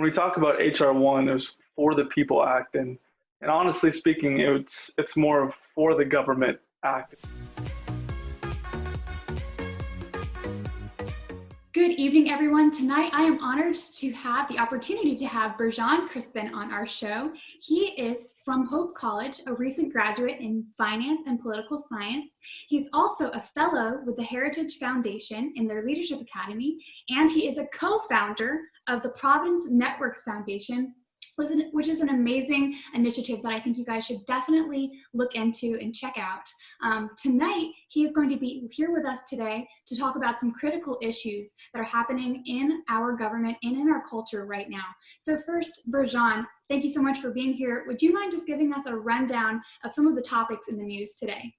when we talk about HR1, it was For the People Act, and honestly speaking, it's more of For the Government Act. Good evening, everyone. Tonight, I am honored to have the opportunity to have Birjan Crispin on our show. He is from Hope College, a recent graduate in finance and political science. He's also a fellow with the Heritage Foundation in their Leadership Academy, and he is a co-founder of the Providence Networks Foundation, which is an amazing initiative that I think you guys should definitely look into and check out. Tonight, he is going to be here with us today to talk about some critical issues that are happening in our government and in our culture right now. So first, Birjan, thank you so much for being here. Would you mind just giving us a rundown of some of the topics in the news today?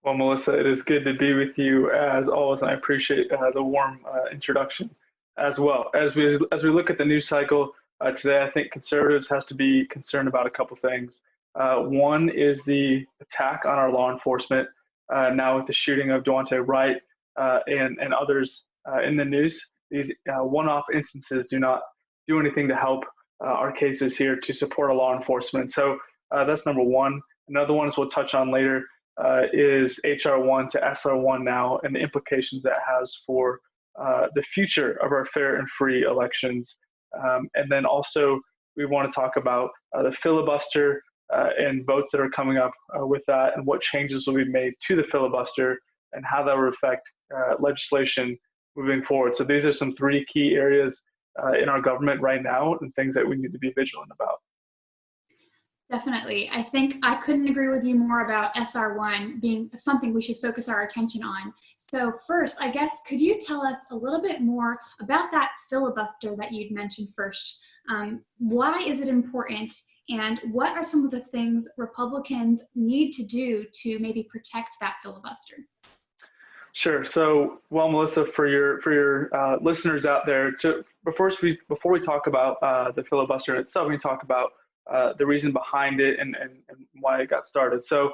Well, Melissa, it is good to be with you as always, and I appreciate the warm introduction as well. As we look at the news cycle, today, I think conservatives have to be concerned about a couple things. One is the attack on our law enforcement, now with the shooting of Daunte Wright and others in the news. These one-off instances do not do anything to help our cases here to support our law enforcement. So that's number one. Another one, as we'll touch on later, is HR1 to SR1 now, and the implications that has for the future of our fair and free elections. And then also we want to talk about the filibuster and votes that are coming up with that, and what changes will be made to the filibuster and how that will affect legislation moving forward. So these are some three key areas in our government right now and things that we need to be vigilant about. Definitely. I think I couldn't agree with you more about SR1 being something we should focus our attention on. So first, I guess, could you tell us a little bit more about that filibuster that you'd mentioned first? Why is it important, and what are some of the things Republicans need to do to maybe protect that filibuster? Sure. So, well, Melissa, for your listeners out there, before we talk about the filibuster itself, we talk about the reason behind it and why it got started. So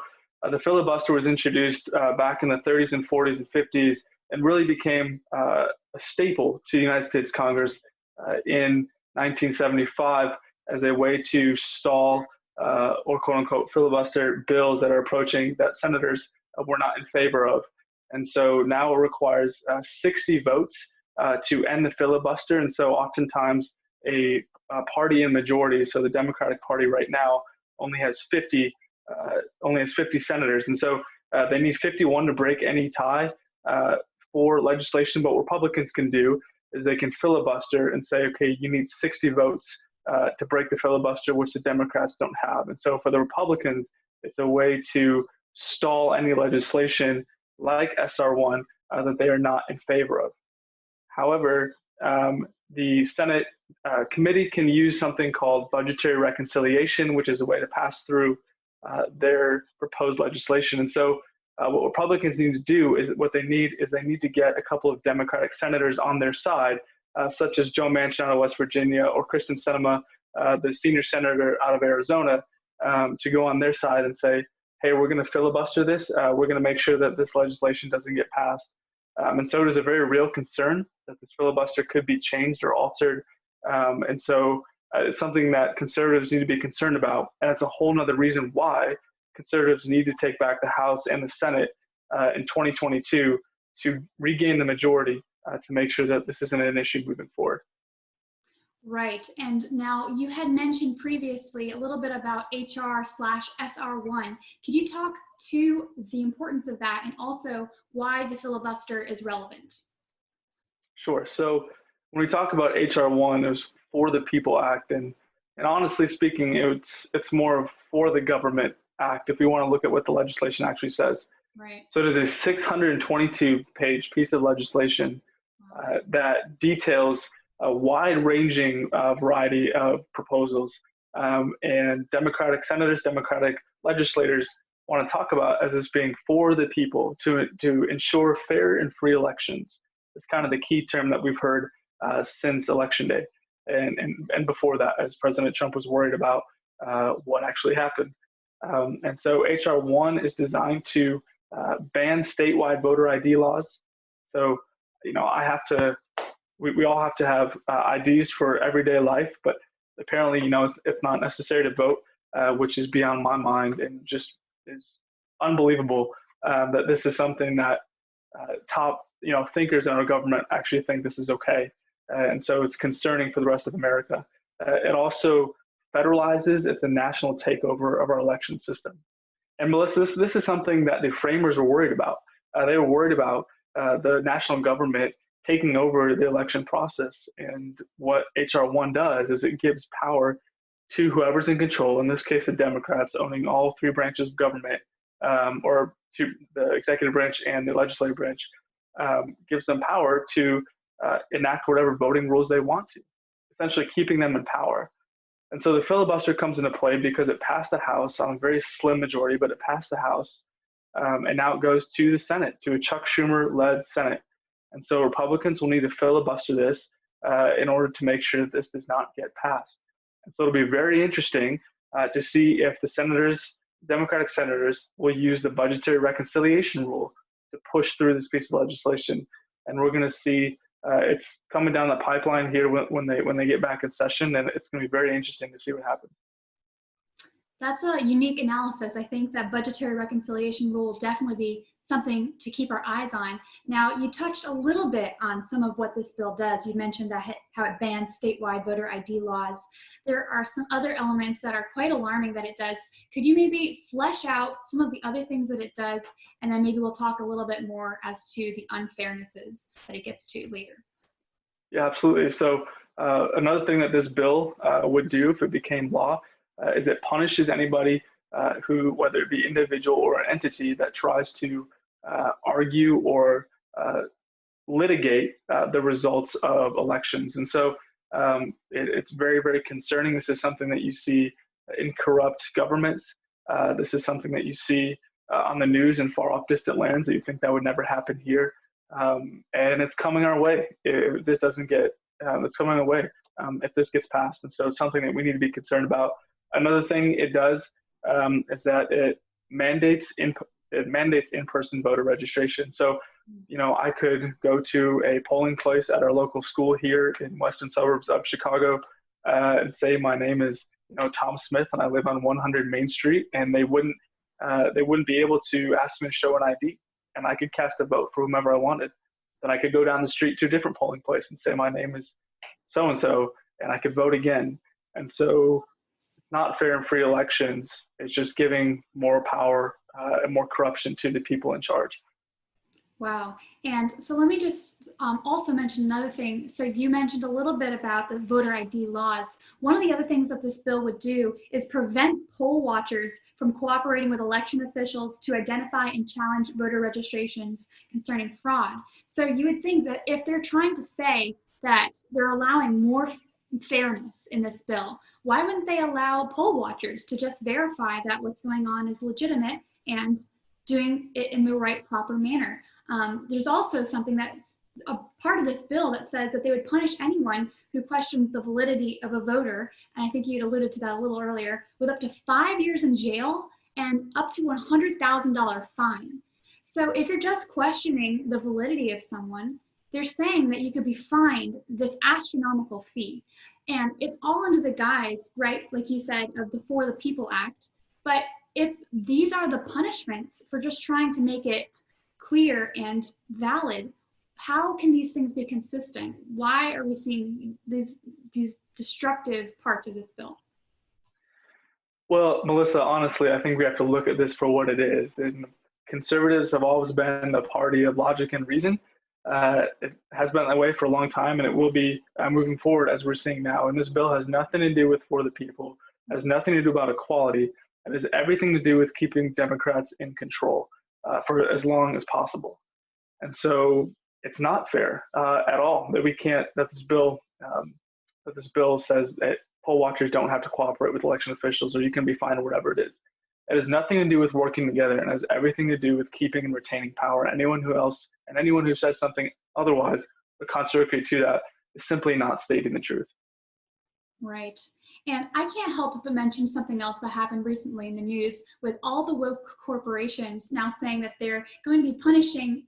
the filibuster was introduced back in the 30s and 40s and 50s and really became a staple to the United States Congress in 1975 as a way to stall or quote unquote filibuster bills that are approaching that senators were not in favor of. And so now it requires 60 votes to end the filibuster. And so oftentimes a party in majority, so the Democratic Party right now only has 50 senators, and so they need 51 to break any tie for legislation. But what Republicans can do is they can filibuster and say, okay, you need 60 votes to break the filibuster, which the Democrats don't have. And so for the Republicans, it's a way to stall any legislation like SR1 that they are not in favor of. However, the Senate committee can use something called budgetary reconciliation, which is a way to pass through their proposed legislation. And so what Republicans need to do is they need to get a couple of Democratic senators on their side, such as Joe Manchin out of West Virginia or Kristen Sinema, the senior senator out of Arizona, to go on their side and say, hey, we're going to filibuster this. We're going to make sure that this legislation doesn't get passed. And so it is a very real concern that this filibuster could be changed or altered. And so it's something that conservatives need to be concerned about. And it's a whole nother reason why conservatives need to take back the House and the Senate in 2022 to regain the majority to make sure that this isn't an issue moving forward. Right. And now you had mentioned previously a little bit about HR/SR1. Could you talk to the importance of that and also why the filibuster is relevant? Sure. So when we talk about HR1, it was For the People Act, and honestly speaking, it's more of For the Government Act if we want to look at what the legislation actually says. Right. So it is a 622-page piece of legislation that details a wide-ranging variety of proposals, and Democratic senators, Democratic legislators want to talk about as this being for the people to ensure fair and free elections. It's kind of the key term that we've heard since Election Day, and before that, as President Trump was worried about what actually happened. And so HR1 is designed to ban statewide voter ID laws. So, I have to we all have to have IDs for everyday life, but apparently, it's not necessary to vote, which is beyond my mind and just is unbelievable that this is something that top, thinkers in our government actually think this is okay. And so it's concerning for the rest of America. It also federalizes. It's a national takeover of our election system. And Melissa, this is something that the framers were worried about. They were worried about the national government taking over the election process. And what HR1 does is it gives power to whoever's in control, in this case, the Democrats owning all three branches of government, or to the executive branch and the legislative branch, gives them power to enact whatever voting rules they want to, essentially keeping them in power. And so the filibuster comes into play because it passed the House on a very slim majority, but it passed the House, and now it goes to the Senate, to a Chuck Schumer-led Senate. And so Republicans will need to filibuster this in order to make sure that this does not get passed. And so it'll be very interesting to see if the senators, Democratic senators, will use the budgetary reconciliation rule to push through this piece of legislation. And we're going to see it's coming down the pipeline here when they get back in session, and it's going to be very interesting to see what happens. That's a unique analysis. I think that budgetary reconciliation rule will definitely be something to keep our eyes on. Now, you touched a little bit on some of what this bill does. You mentioned that how it bans statewide voter ID laws. There are some other elements that are quite alarming that it does. Could you maybe flesh out some of the other things that it does, and then maybe we'll talk a little bit more as to the unfairnesses that it gets to later? Yeah, absolutely. So another thing that this bill would do if it became law is it punishes anybody who, whether it be individual or an entity, that tries to argue or litigate the results of elections. And so it's very, very concerning. This is something that you see in corrupt governments. This is something that you see on the news in far off distant lands that you think that would never happen here. And it's coming our way. If this doesn't get, it's coming our way if this gets passed. And so it's something that we need to be concerned about. Another thing it does is that it mandates in-person voter registration. So, I could go to a polling place at our local school here in western suburbs of Chicago and say my name is, Tom Smith, and I live on 100 Main Street, and they wouldn't be able to ask me to show an ID, and I could cast a vote for whomever I wanted. Then I could go down the street to a different polling place and say my name is so-and-so, and I could vote again. And so not fair and free elections. It's just giving more power and more corruption to the people in charge. Wow. And so let me just also mention another thing. So you mentioned a little bit about the voter ID laws. One of the other things that this bill would do is prevent poll watchers from cooperating with election officials to identify and challenge voter registrations concerning fraud. So you would think that if they're trying to say that they're allowing more fairness in this bill, why wouldn't they allow poll watchers to just verify that what's going on is legitimate and doing it in the right, proper manner? There's also something that's a part of this bill that says that they would punish anyone who questions the validity of a voter, and I think you'd alluded to that a little earlier, with up to 5 years in jail and up to $100,000 fine. So if you're just questioning the validity of someone, they're saying that you could be fined this astronomical fee. And it's all under the guise, right, like you said, of the For the People Act. But if these are the punishments for just trying to make it clear and valid, how can these things be consistent? Why are we seeing these destructive parts of this bill? Well, Melissa, honestly, I think we have to look at this for what it is. And conservatives have always been the party of logic and reason. It has been that way for a long time, and it will be moving forward as we're seeing now. And this bill has nothing to do with For the People, has nothing to do about equality. It has everything to do with keeping Democrats in control for as long as possible. And so it's not fair at all that this bill says that poll watchers don't have to cooperate with election officials, or you can be fined, or whatever it is. It has nothing to do with working together, and has everything to do with keeping and retaining power. Anyone who says something otherwise or contrary to that is simply not stating the truth. Right. And I can't help but mention something else that happened recently in the news with all the woke corporations now saying that they're going to be punishing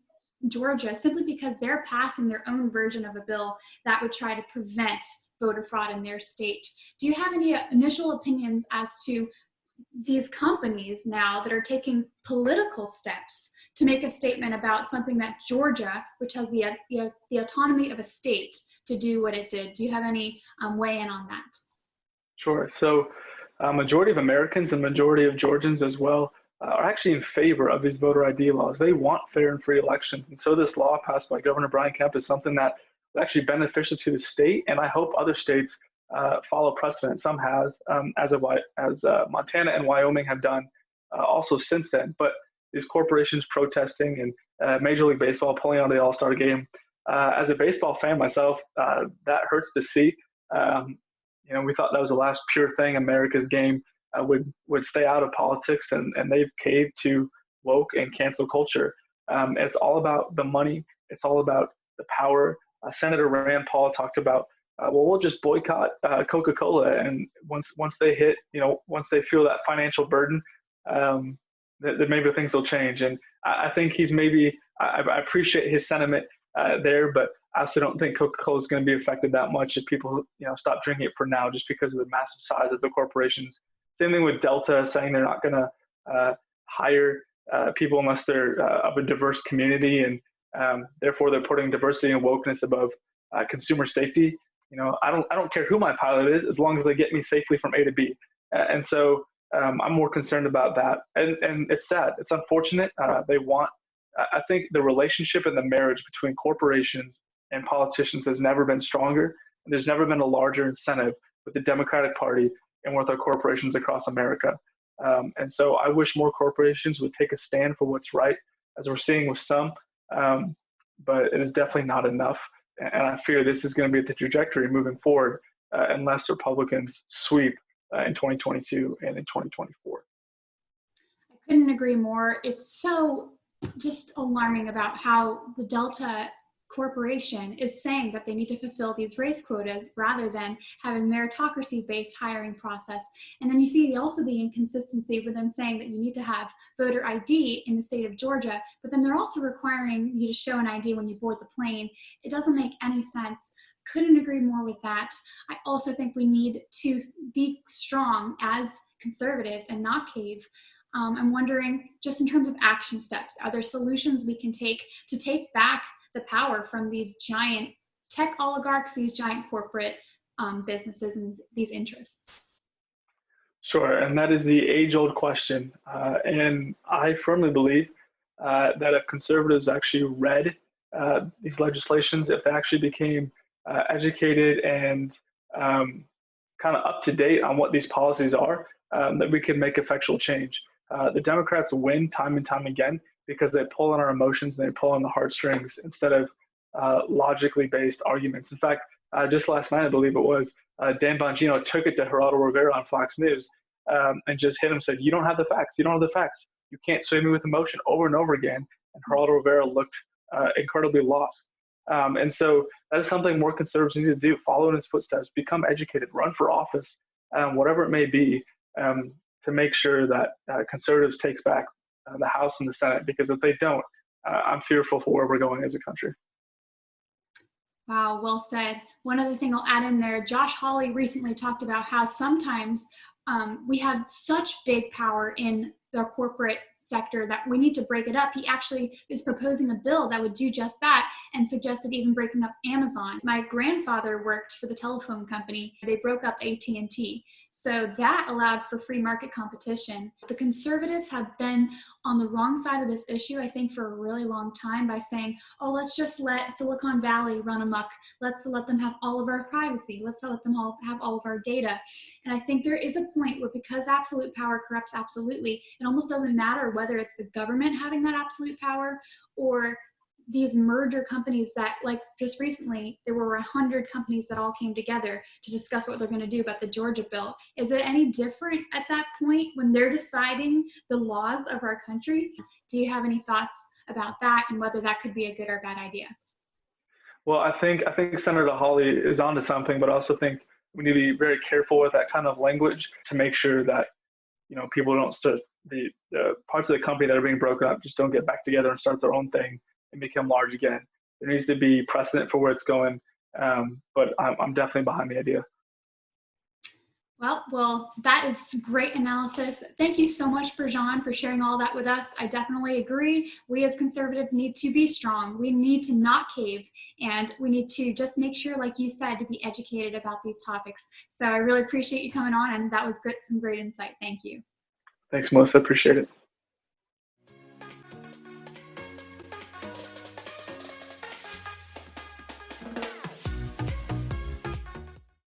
Georgia simply because they're passing their own version of a bill that would try to prevent voter fraud in their state. Do you have any initial opinions as to these companies now that are taking political steps to make a statement about something that Georgia, which has the autonomy of a state to do what it did? Do you have any weigh in on that? Sure. So, majority of Americans and majority of Georgians as well are actually in favor of these voter ID laws. They want fair and free elections, and so this law passed by Governor Brian Kemp is something that is actually beneficial to the state, and I hope other states follow precedent. Some has, as Montana and Wyoming have done also since then. But these corporations protesting and Major League Baseball pulling out of the All-Star game. As a baseball fan myself, that hurts to see. We thought that was the last pure thing. America's game would stay out of politics, and they've caved to woke and cancel culture. It's all about the money. It's all about the power. Senator Rand Paul talked about, well, we'll just boycott Coca-Cola, and once they hit, once they feel that financial burden, that maybe things will change. And I think he's maybe, I appreciate his sentiment there, but I also don't think Coca-Cola is going to be affected that much if people, stop drinking it for now, just because of the massive size of the corporations. Same thing with Delta saying they're not going to hire people unless they're of a diverse community, and therefore they're putting diversity and wokeness above consumer safety. I don't care who my pilot is as long as they get me safely from A to B. And so I'm more concerned about that. And it's sad. It's unfortunate. I think the relationship and the marriage between corporations and politicians has never been stronger. And there's never been a larger incentive with the Democratic Party and with our corporations across America. And so I wish more corporations would take a stand for what's right, as we're seeing with some, but it is definitely not enough. And I fear this is going to be the trajectory moving forward unless Republicans sweep in 2022 and in 2024. I couldn't agree more. It's so just alarming about how the Delta corporation is saying that they need to fulfill these race quotas rather than having meritocracy-based hiring process. And then you see also the inconsistency with them saying that you need to have voter ID in the state of Georgia, but then they're also requiring you to show an ID when you board the plane. It doesn't make any sense. Couldn't agree more with that. I also think we need to be strong as conservatives and not cave. I'm wondering, just in terms of action steps, are there solutions we can take to take back the power from these giant tech oligarchs, these giant corporate businesses, and these interests? Sure, and that is the age-old question. And I firmly believe that if conservatives actually read these legislations, if they actually became educated and kind of up to date on what these policies are, that we can make effectual change. The Democrats win time and time again because they pull on our emotions and they pull on the heartstrings instead of logically based arguments. In fact, just last night, I believe it was, Dan Bongino took it to Geraldo Rivera on Fox News and just hit him and said, you don't have the facts. You don't have the facts. You can't sway me with emotion, over and over again. And Geraldo Rivera looked incredibly lost. And so that is something more conservatives need to do, follow in his footsteps, become educated, run for office, whatever it may be, to make sure that conservatives takes back the House and the Senate, because if they don't, I'm fearful for where we're going as a country. Wow, well said. One other thing I'll add in there, Josh Hawley recently talked about how sometimes we have such big power in the corporate sector that we need to break it up. He actually is proposing a bill that would do just that and suggested even breaking up Amazon. My grandfather worked for the telephone company. They broke up AT&T. So that allowed for free market competition. The conservatives have been on the wrong side of this issue, I think, for a really long time by saying, oh, let's just let Silicon Valley run amok. Let's let them have all of our privacy. Let's let them all have all of our data. And I think there is a point where, because absolute power corrupts absolutely, it almost doesn't matter whether it's the government having that absolute power or these merger companies that, like just recently, there were 100 companies that all came together to discuss what they're going to do about the Georgia bill. Is it any different at that point when they're deciding the laws of our country? Do you have any thoughts about that and whether that could be a good or bad idea? Well, I think Senator Hawley is onto something, but I also think we need to be very careful with that kind of language to make sure that people don't start the parts of the company that are being broken up just don't get back together and start their own thing and become large again. There needs to be precedent for where it's going, but I'm definitely behind the idea. Well, that is great analysis. Thank you so much, Birjan, for sharing all that with us. I definitely agree. We as conservatives need to be strong. We need to not cave, and we need to just make sure, like you said, to be educated about these topics. So I really appreciate you coming on, and that was some great insight. Thank you. Thanks, Melissa. Appreciate it.